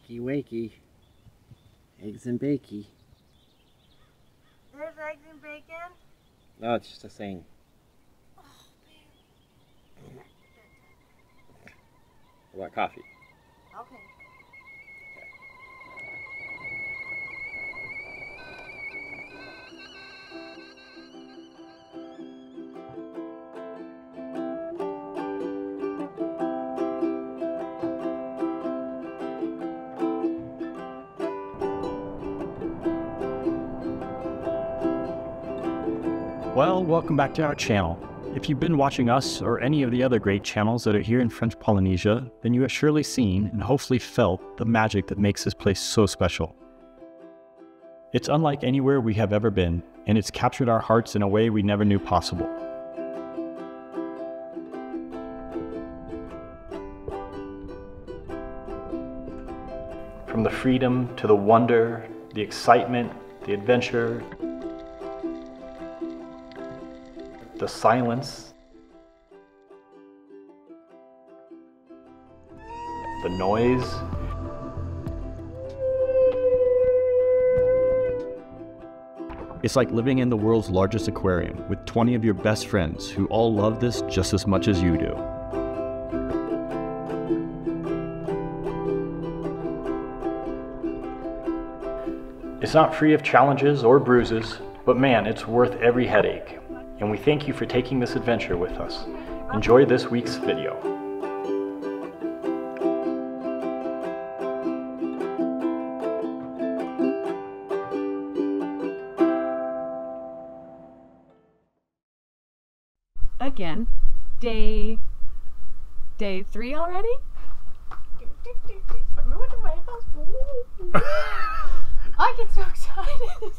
Wakey wakey. Eggs and bakey. There's eggs and bacon? No, it's just a saying. Oh, babe. What about coffee? Okay. Well, welcome back to our channel. If you've been watching us or any of the other great channels that are here in French Polynesia, then you have surely seen and hopefully felt the magic that makes this place so special. It's unlike anywhere we have ever been, and it's captured our hearts in a way we never knew possible. From the freedom to the wonder, the excitement, the adventure, the silence, the noise, it's like living in the world's largest aquarium with 20 of your best friends who all love this just as much as you do. It's not free of challenges or bruises, but man, it's worth every headache. And we thank you for taking this adventure with us. Enjoy this week's video. Again, day 3 already? I get so excited.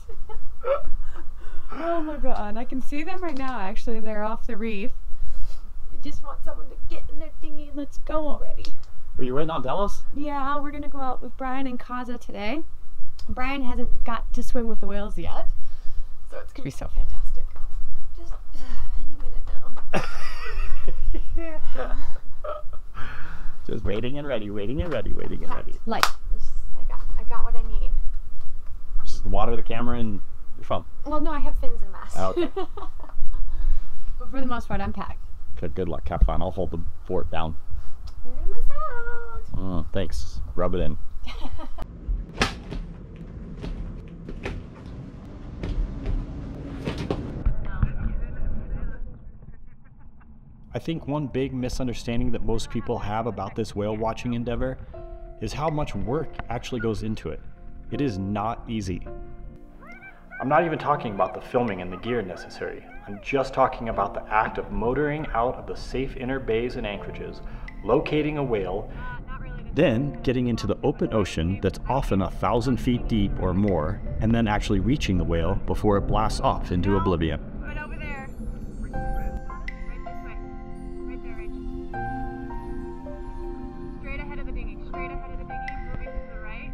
Oh my god, I can see them right now. Actually, they're off the reef. I just want someone to get in their dinghy. Let's go already. Are you waiting on Dallas? Yeah, we're gonna go out with Brian and Kaza today. Brian hasn't got to swim with the whales yet, so it's gonna be so fantastic. Just any minute now. Just waiting and ready, waiting and ready, waiting and ready. Light. I got what I need. Just water the camera and you're fine. Well, no, I have fins and masks. Okay. But for the most part, I'm packed. Good luck. Have fun. I'll hold the fort down. You're gonna miss out. Thanks. Rub it in. I think one big misunderstanding that most people have about this whale watching endeavor is how much work actually goes into it. It is not easy. I'm not even talking about the filming and the gear necessary. I'm just talking about the act of motoring out of the safe inner bays and anchorages, locating a whale, then getting into the open ocean that's often 1,000 feet deep or more, and then actually reaching the whale before it blasts off into oblivion. Right over there. Right this way. Right there, Rachel. Straight ahead of the dinghy. Straight ahead of the dinghy. Moving to the right.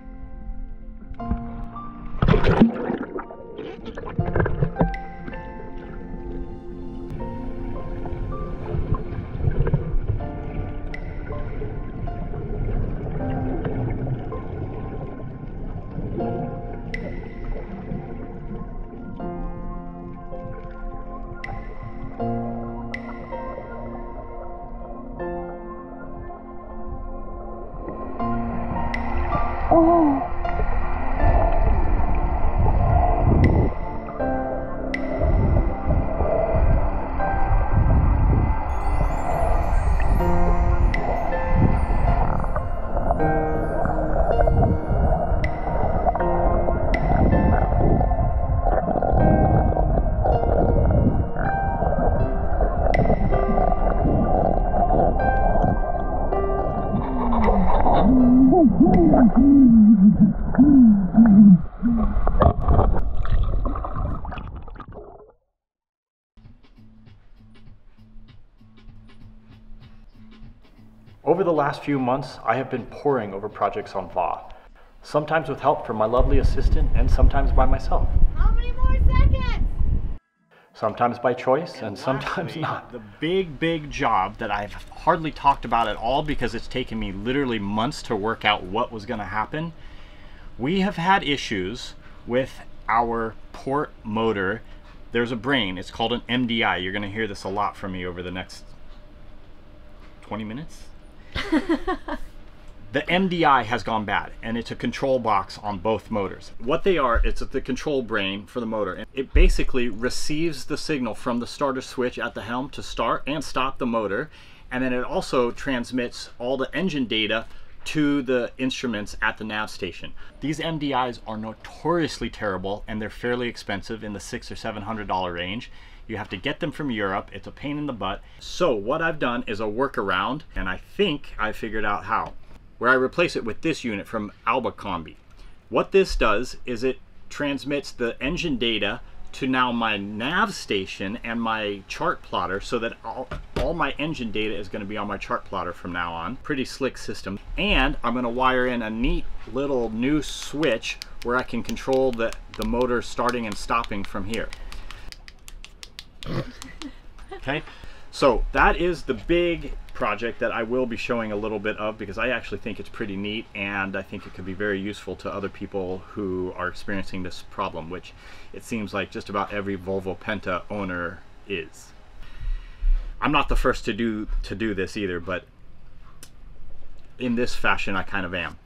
Over the last few months, I have been poring over projects on VA, sometimes with help from my lovely assistant and sometimes by myself. How many more seconds? Sometimes by choice and sometimes not. The big job that I've hardly talked about at all because it's taken me literally months to work out what was going to happen. We have had issues with our port motor. There's a brain, it's called an MDI. You're going to hear this a lot from me over the next 20 minutes. The MDI has gone bad, and it's a control box on both motors. What they are, it's the control brain for the motor. And it basically receives the signal from the starter switch at the helm to start and stop the motor. And then it also transmits all the engine data to the instruments at the nav station. These MDIs are notoriously terrible, and they're fairly expensive, in the $600 or $700 range. You have to get them from Europe. It's a pain in the butt. So what I've done is a workaround, and I think I figured out how, where I replace it with this unit from Albacombi. What this does is it transmits the engine data to now my nav station and my chart plotter, so that all my engine data is going to be on my chart plotter from now on. Pretty slick system. And I'm going to wire in a neat little new switch where I can control the motor starting and stopping from here. Okay, so that is the big project that I will be showing a little bit of, because I actually think it's pretty neat, and I think it could be very useful to other people who are experiencing this problem, which it seems like just about every Volvo Penta owner is. I'm not the first to do this either, but in this fashion I kind of am.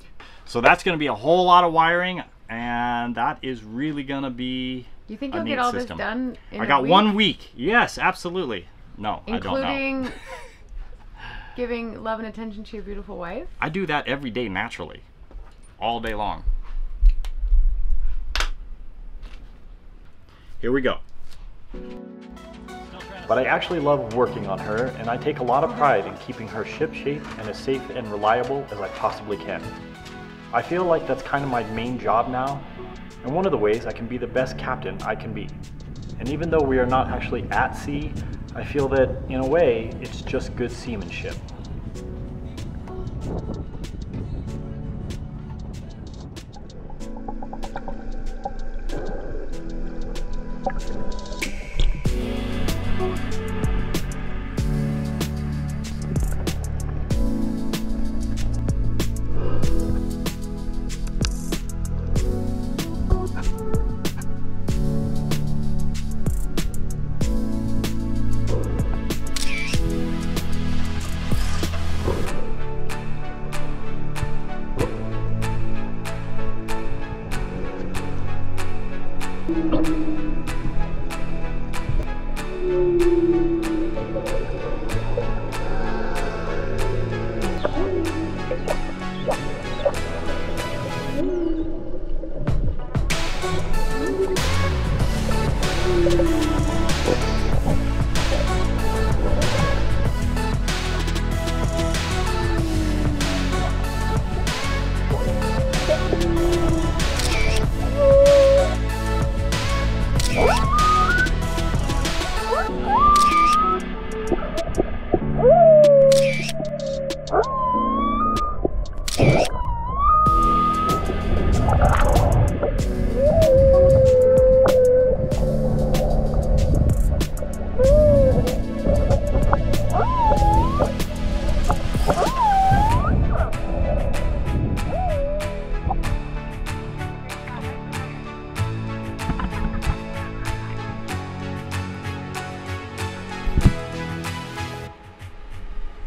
So that's going to be a whole lot of wiring, and that is really going to be You think you'll get all this done in I got a week? 1 week. Yes, absolutely. No, I don't know. Including giving love and attention to your beautiful wife? I do that every day naturally, all day long. Here we go. But I actually love working on her, and I take a lot of pride in keeping her ship-shape and as safe and reliable as I possibly can. I feel like that's kind of my main job now, and one of the ways I can be the best captain I can be. And even though we are not actually at sea, I feel that, in a way, it's just good seamanship.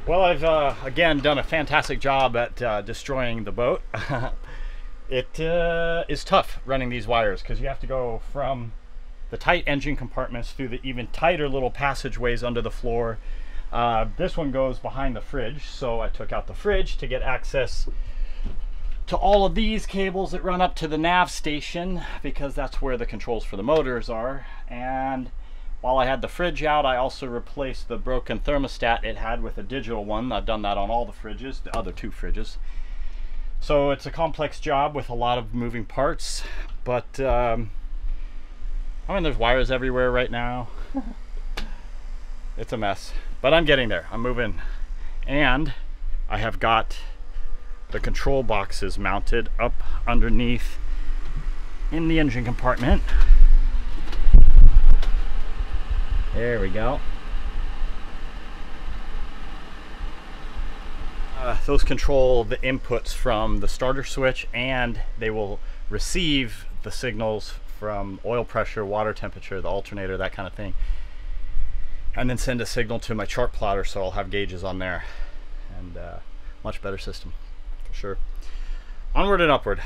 Well, I've again done a fantastic job at destroying the boat. It is tough running these wires because you have to go from the tight engine compartments through the even tighter little passageways under the floor. This one goes behind the fridge, so I took out the fridge to get access to all of these cables that run up to the nav station, because that's where the controls for the motors are. And while I had the fridge out, I also replaced the broken thermostat it had with a digital one. I've done that on all the fridges, the other two fridges. So it's a complex job with a lot of moving parts, but I mean, there's wires everywhere right now. It's a mess, but I'm getting there. I'm moving, and I have got the control boxes mounted up underneath in the engine compartment. There we go. Those control the inputs from the starter switch, and they will receive the signals from oil pressure, water temperature, the alternator, that kind of thing, and then send a signal to my chart plotter, so I'll have gauges on there, and much better system for sure. Onward and upward.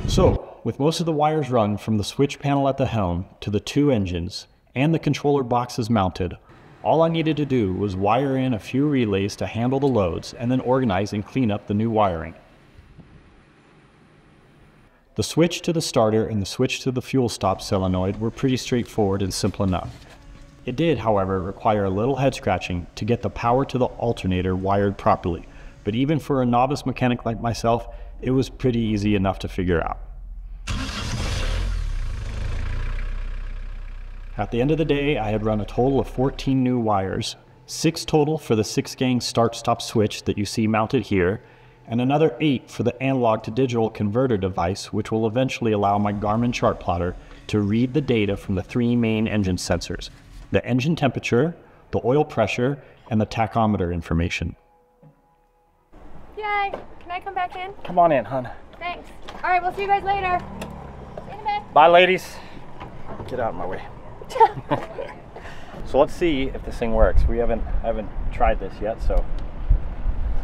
So with most of the wires run from the switch panel at the helm to the two engines and the controller boxes mounted, all I needed to do was wire in a few relays to handle the loads and then organize and clean up the new wiring. The switch to the starter and the switch to the fuel stop solenoid were pretty straightforward and simple enough. It did, however, require a little head scratching to get the power to the alternator wired properly, but even for a novice mechanic like myself, it was pretty easy enough to figure out. At the end of the day, I had run a total of 14 new wires, 6 total for the 6-gang start-stop switch that you see mounted here, and another 8 for the analog to digital converter device, which will eventually allow my Garmin chart plotter to read the data from the 3 main engine sensors: the engine temperature, the oil pressure, and the tachometer information. Yay! Can I come back in? Come on in, hon. Thanks. All right, we'll see you guys later. See you in a bit. Bye, ladies. Get out of my way. So let's see if this thing works. I haven't tried this yet, so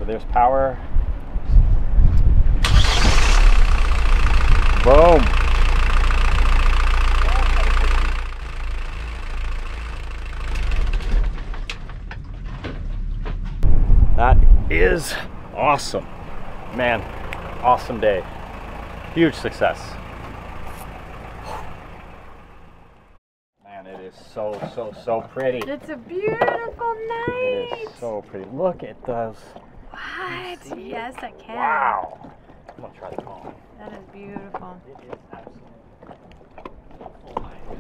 there's power. Boom. That is awesome. Man, awesome day. Huge success. It is so pretty. It's a beautiful night. It is so pretty. Look at those. What? Yes, I can. Wow. I'm gonna try the phone. That is beautiful. It is absolutely.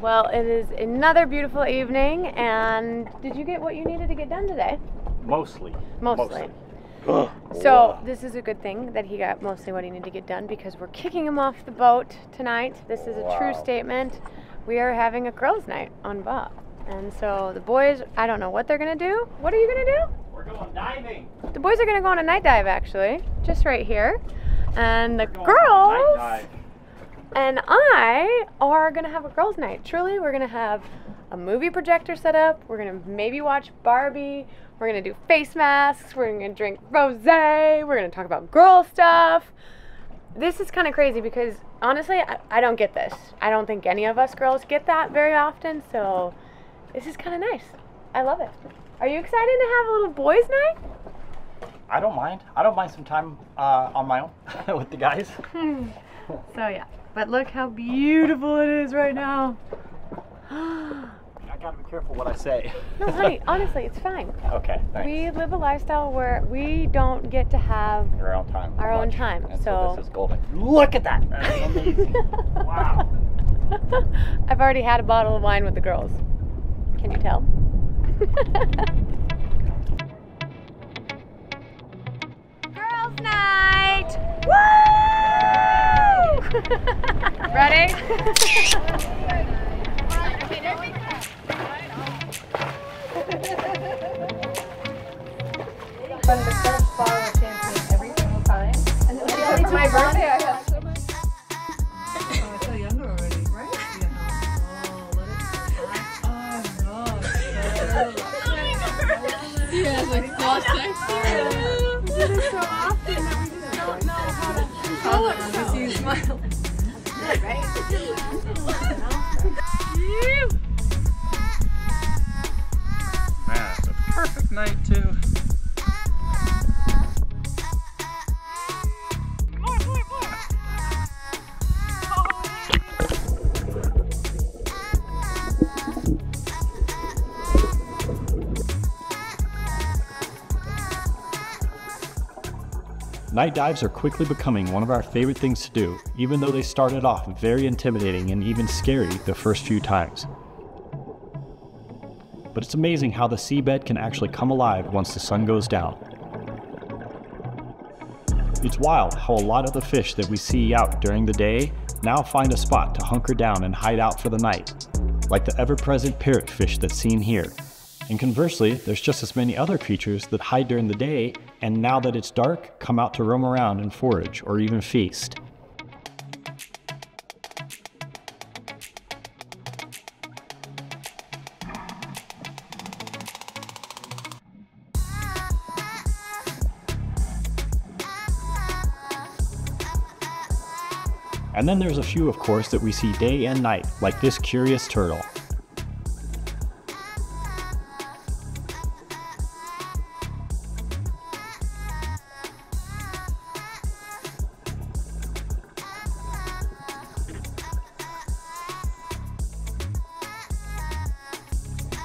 Well, it is another beautiful evening, and did you get what you needed to get done today? Mostly. So this is a good thing that he got mostly what he needed to get done, because we're kicking him off the boat tonight. This is a true statement. We are having a girls' night on Bob. And so the boys, I don't know what they're going to do. What are you going to do? We're going diving. The boys are going to go on a night dive, actually, just right here. And the girls and I are going to have a girls' night. Truly, we're going to have a movie projector set up. We're going to maybe watch Barbie. We're going to do face masks. We're going to drink rosé. We're going to talk about girl stuff. This is kind of crazy because, honestly, I don't get this. I don't think any of us girls get that very often, so this is kind of nice. I love it. Are you excited to have a little boys' night? I don't mind. I don't mind some time on my own with the guys. So, yeah. But look how beautiful it is right now. I gotta be careful what I say. No, honey, honestly, it's fine. Okay, thanks. We live a lifestyle where we don't get to have Our own time. our own time. And so this is golden. Look at that! That is amazing. Wow. I've already had a bottle of wine with the girls. Can you tell? Girls' night! Woo! Ready? From the first bottle of champagne every single time. And then it's my birthday, I have so much. Oh, it's so younger already, right? Yeah. Oh, let it. Yeah, like so sexy. We did it so often that we just don't know how to control it. I see you smile. Right? Man, it's a perfect night too. Night dives are quickly becoming one of our favorite things to do, even though they started off very intimidating and even scary the first few times. But it's amazing how the seabed can actually come alive once the sun goes down. It's wild how a lot of the fish that we see out during the day now find a spot to hunker down and hide out for the night, like the ever-present parrotfish that's seen here. And conversely, there's just as many other creatures that hide during the day and now that it's dark, come out to roam around and forage or even feast. And then there's a few, of course, that we see day and night, like this curious turtle.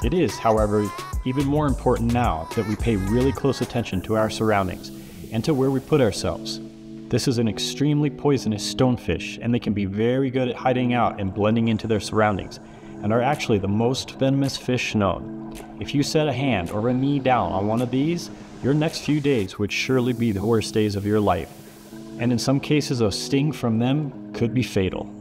It is, however, even more important now that we pay really close attention to our surroundings and to where we put ourselves. This is an extremely poisonous stonefish, and they can be very good at hiding out and blending into their surroundings, and are actually the most venomous fish known. If you set a hand or a knee down on one of these, your next few days would surely be the worst days of your life, and in some cases a sting from them could be fatal.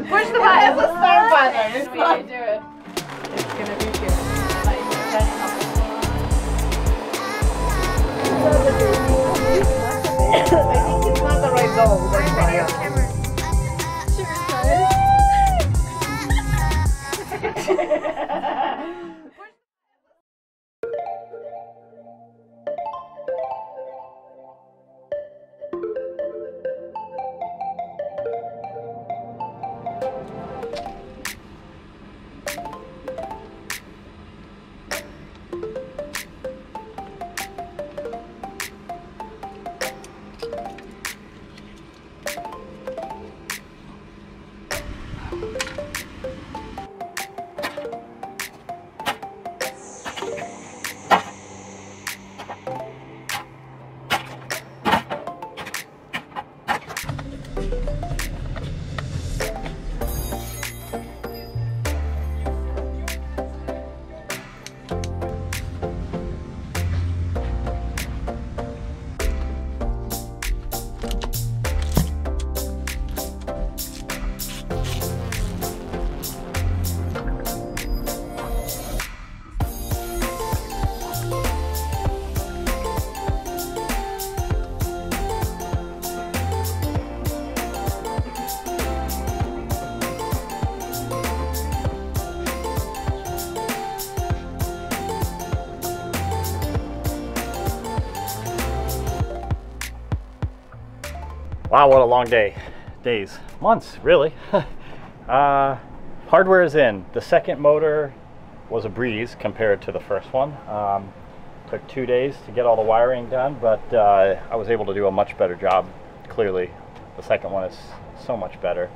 Push the button. It's a start button. It's not do it. It's gonna be good. I think it's not the right zone. Wow, what a long day. Days. Months, really. Hardware is in. The second motor was a breeze compared to the first one. Took 2 days to get all the wiring done, but I was able to do a much better job. Clearly, the second one is so much better.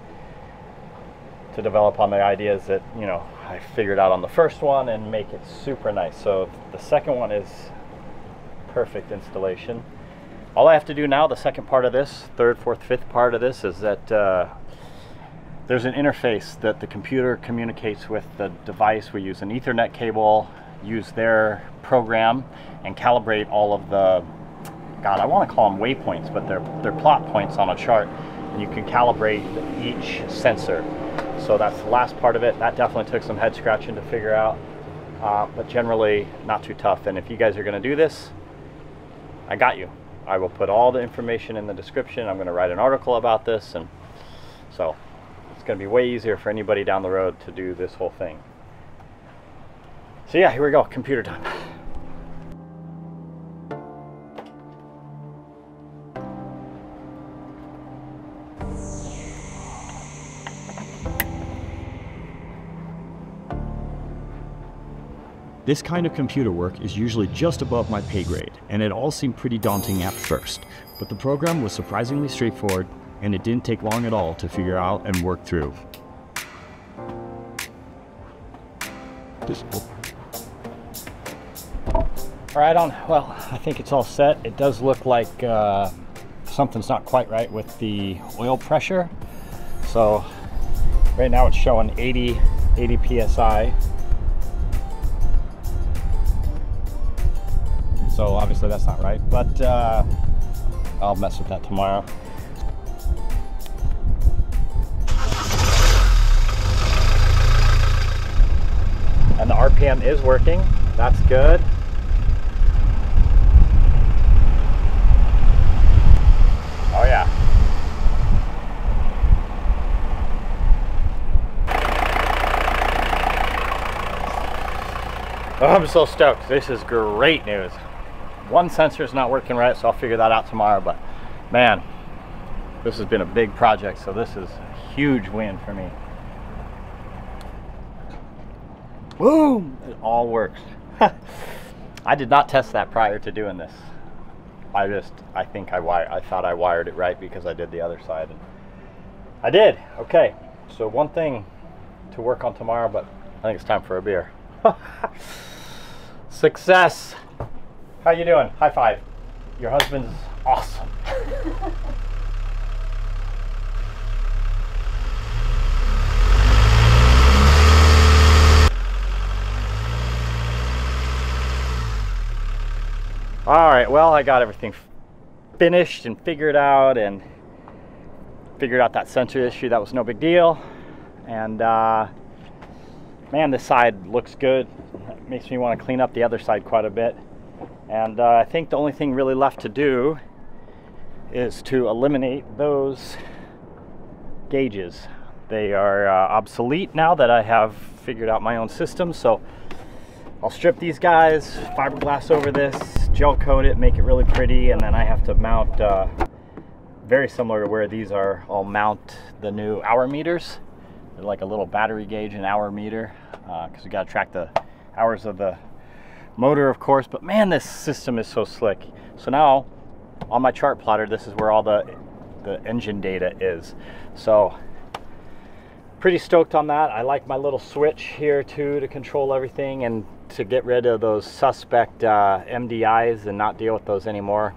To develop on the ideas that, you know, I figured out on the first one and make it super nice. So the second one is perfect installation. All I have to do now, the second part of this, third, fourth, fifth part of this, is that there's an interface that the computer communicates with the device. We use an Ethernet cable, use their program, and calibrate all of the, God, I want to call them waypoints, but they're plot points on a chart. And you can calibrate each sensor. So that's the last part of it. That definitely took some head scratching to figure out, but generally not too tough. And if you guys are going to do this, I got you. I will put all the information in the description. I'm going to write an article about this, and so it's going to be way easier for anybody down the road to do this whole thing. So yeah, here we go, computer time. This kind of computer work is usually just above my pay grade, and it all seemed pretty daunting at first, but the program was surprisingly straightforward, and it didn't take long at all to figure out and work through. Alright, well, I think it's all set. It does look like something's not quite right with the oil pressure. So right now it's showing 80 psi. So obviously that's not right, but I'll mess with that tomorrow. And the RPM is working. That's good. Oh yeah. Oh, I'm so stoked. This is great news. One sensor is not working right, so I'll figure that out tomorrow, but man, this has been a big project, so this is a huge win for me. Boom! It all works. I did not test that prior to doing this. I thought I wired it right because I did the other side, and I did. Okay, so one thing to work on tomorrow, but I think it's time for a beer. Success! How you doing? High five. Your husband's awesome. All right, well, I got everything finished and figured out, and figured out that sensor issue. That was no big deal. And man, this side looks good. It makes me want to clean up the other side quite a bit. And I think the only thing really left to do is to eliminate those gauges. They are obsolete now that I have figured out my own system. So I'll strip these guys, fiberglass over this, gel coat it, make it really pretty, and then I have to mount, very similar to where these are, I'll mount the new hour meters. They're like a little battery gauge and hour meter, because we got to track the hours of the motor, of course. But man, this system is so slick. So now on my chart plotter, this is where all the engine data is. So pretty stoked on that. I like my little switch here too to control everything and to get rid of those suspect MDIs and not deal with those anymore.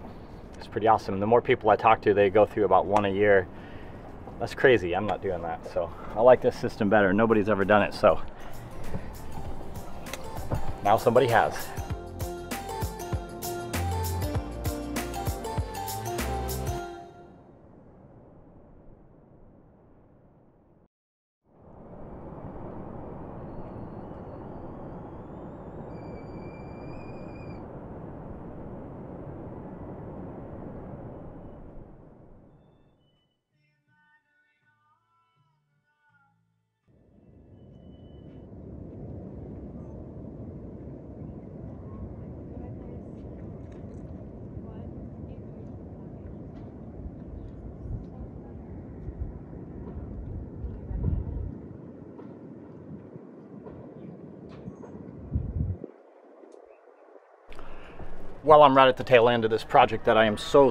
It's pretty awesome. The more people I talk to, they go through about one a year. That's crazy. I'm not doing that. So I like this system better. Nobody's ever done it, so now somebody has. Well, I'm right at the tail end of this project that I am so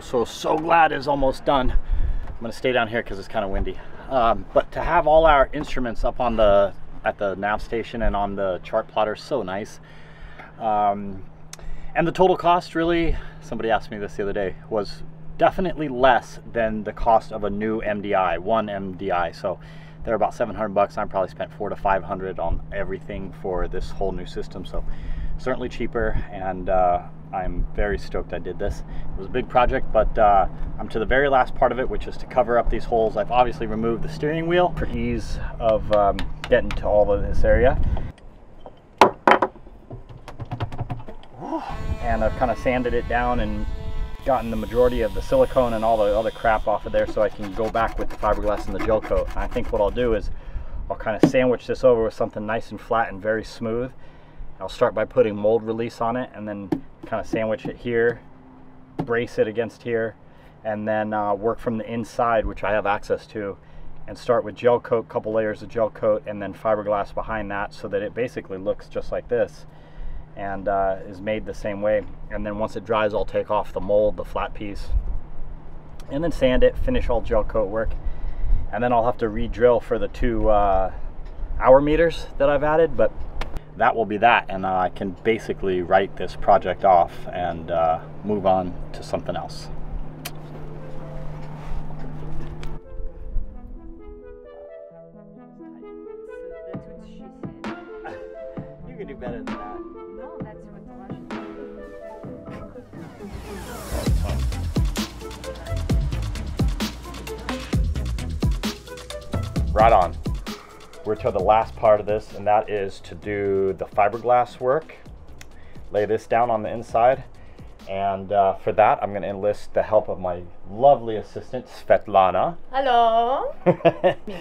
glad is almost done. I'm gonna stay down here because it's kind of windy. But to have all our instruments up on at the nav station and on the chart plotter, so nice. And the total cost, really, somebody asked me this the other day, was definitely less than the cost of a new MDI, one MDI. So they're about $700. I probably spent $400 to $500 on everything for this whole new system. So certainly cheaper, and I'm very stoked I did this. It was a big project, but I'm to the very last part of it, which is to cover up these holes. I've obviously removed the steering wheel for ease of getting to all of this area. And I've kind of sanded it down and gotten the majority of the silicone and all the other crap off of there, so I can go back with the fiberglass and the gel coat. And I think what I'll do is I'll kind of sandwich this over with something nice and flat and very smooth. I'll start by putting mold release on it, and then kind of sandwich it here, brace it against here, and then work from the inside, which I have access to, and start with gel coat, couple layers of gel coat, and then fiberglass behind that, so that it basically looks just like this and is made the same way. And then once it dries, I'll take off the mold, the flat piece, and then sand it, finish all gel coat work, and then I'll have to re-drill for the 2 hour meters that I've added, but that will be that, and I can basically write this project off and move on to something else. That's what she said. You can do better than that. No, that's what the Russian said. Right on. We're to the last part of this, and that is to do the fiberglass work. Lay this down on the inside, and for that I'm going to enlist the help of my lovely assistant Svetlana. Hello.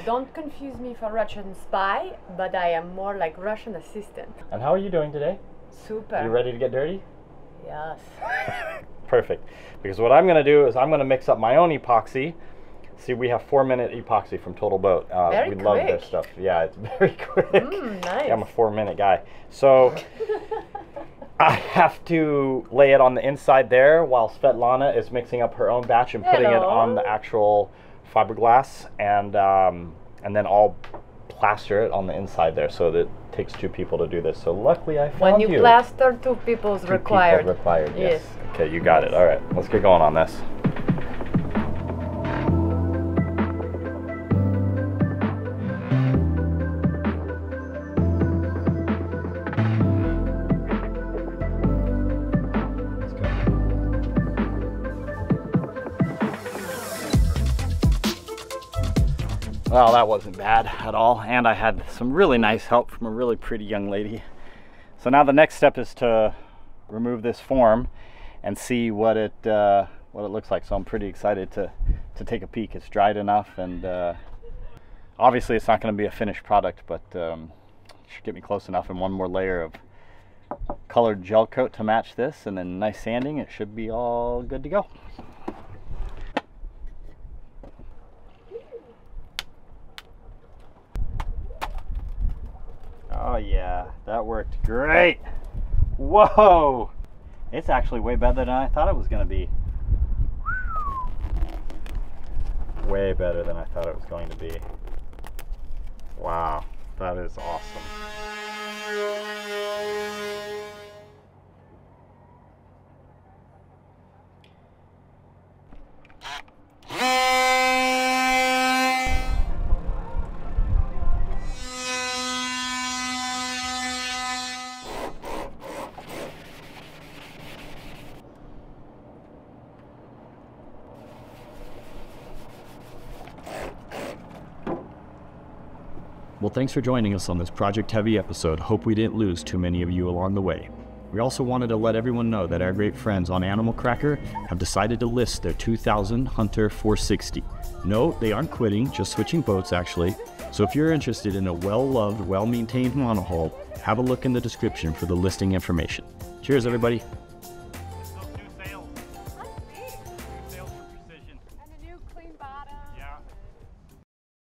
Don't confuse me for Russian spy, but I am more like Russian assistant. And how are you doing today? Super. You ready to get dirty? Yes. Perfect. Because what I'm going to do is I'm going to mix up my own epoxy. See, we have 4-minute epoxy from Total Boat. We love their stuff. Yeah, it's very quick. Nice. I'm a 4-minute guy. So I have to lay it on the inside there while Svetlana is mixing up her own batch and putting it on the actual fiberglass, and then I'll plaster it on the inside there, so that it takes 2 people to do this. So luckily I found you. When you plaster, 2 people's 2 required. people required, yes. Okay, you got it. All right, let's get going on this. Well, that wasn't bad at all, and I had some really nice help from a really pretty young lady. So now the next step is to remove this form and see what it looks like. So I'm pretty excited to take a peek. It's dried enough, and obviously it's not going to be a finished product, but it should get me close enough. And one more layer of colored gel coat to match this, and then nice sanding. It should be all good to go. Oh yeah, that worked great. Whoa! It's actually way better than I thought it was going to be. Way better than I thought it was going to be. Wow, that is awesome. Well, thanks for joining us on this Project Heavy episode. Hope we didn't lose too many of you along the way. We also wanted to let everyone know that our great friends on Animal Cracker have decided to list their 2000 Hunter 460. No, they aren't quitting, just switching boats actually. So if you're interested in a well-loved, well-maintained monohull, have a look in the description for the listing information. Cheers, everybody. And a new clean bottom.